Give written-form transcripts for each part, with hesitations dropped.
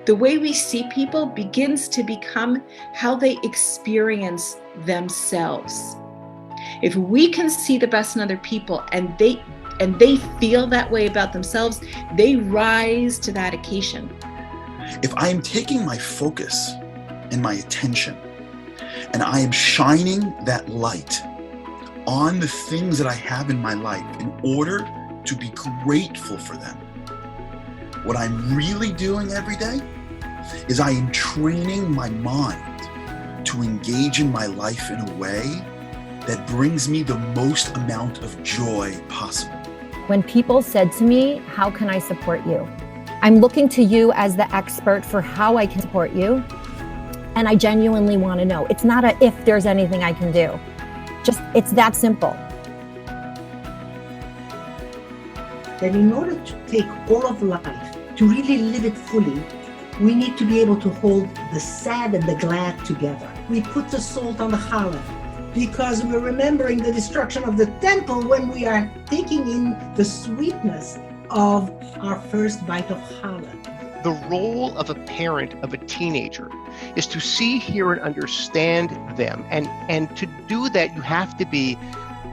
The way we see people begins to become how they experience themselves. If we can see the best in other people and they feel that way about themselves, they rise to that occasion. If I am taking my focus and my attention and I am shining that light on the things that I have in my life in order to be grateful for them, what I'm really doing every day is I am training my mind to engage in my life in a way that brings me the most amount of joy possible. When people said to me, "How can I support you?" I'm looking to you as the expert for how I can support you. And I genuinely want to know. It's not a if there's anything I can do. It's that simple. That in order to take all of life, to really live it fully, we need to be able to hold the sad and the glad together. We put the salt on the challah because we're remembering the destruction of the temple when we are taking in the sweetness of our first bite of challah. The role of a parent of a teenager is to see, hear, and understand them. And to do that, you have to be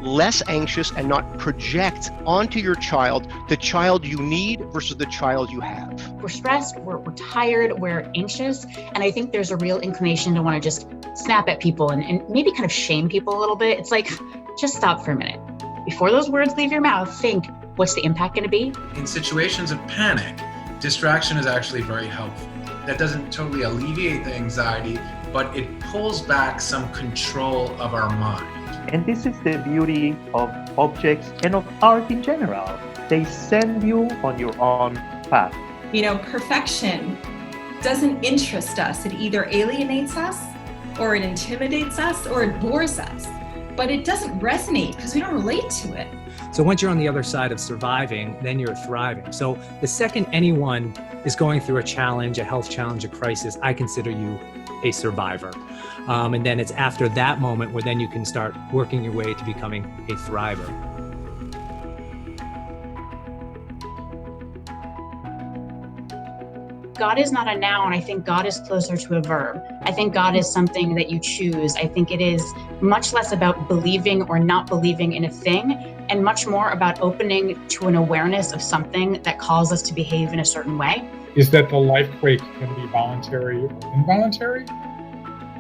less anxious and not project onto your child the child you need versus the child you have. We're stressed, we're tired, we're anxious, and I think there's a real inclination to want to just snap at people and maybe kind of shame people a little bit. It's like, just stop for a minute. Before those words leave your mouth, think, what's the impact going to be? In situations of panic, distraction is actually very helpful. That doesn't totally alleviate the anxiety, but it pulls back some control of our mind. And this is the beauty of objects and of art in general. They send you on your own path. Perfection doesn't interest us. It either alienates us, or it intimidates us, or it bores us. But it doesn't resonate because we don't relate to it. So once you're on the other side of surviving, then you're thriving. So the second anyone is going through a challenge, a health challenge, a crisis, I consider you a survivor. And then it's after that moment where then you can start working your way to becoming a thriver. God is not a noun. I think God is closer to a verb. I think God is something that you choose. I think it is much less about believing or not believing in a thing, and much more about opening to an awareness of something that calls us to behave in a certain way. Is that the life quake can be voluntary or involuntary,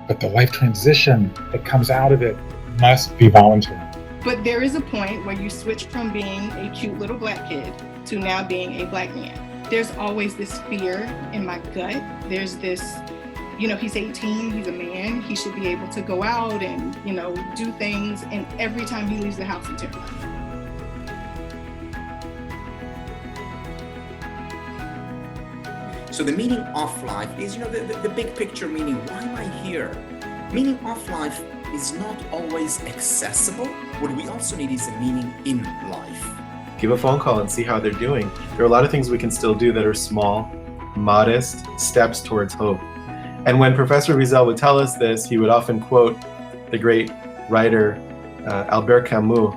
but the life transition that comes out of it must be voluntary. But there is a point where you switch from being a cute little black kid to now being a black man. There's always this fear in my gut. There's this, he's 18, he's a man, he should be able to go out and, do things, and every time he leaves the house, he's terrified. So the meaning of life is, the big picture meaning. Why am I here? Meaning of life is not always accessible. What we also need is a meaning in life. Give a phone call and see how they're doing. There are a lot of things we can still do that are small, modest steps towards hope. And when Professor Wiesel would tell us this, he would often quote the great writer Albert Camus,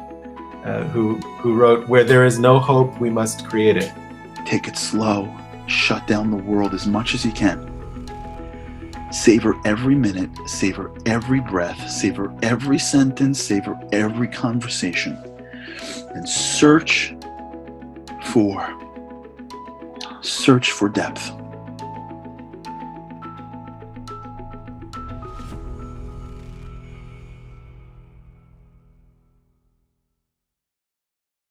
who wrote, "Where there is no hope, we must create it." Take it slow. Shut down the world as much as you can. Savor every minute, savor every breath, savor every sentence, savor every conversation, and search for depth.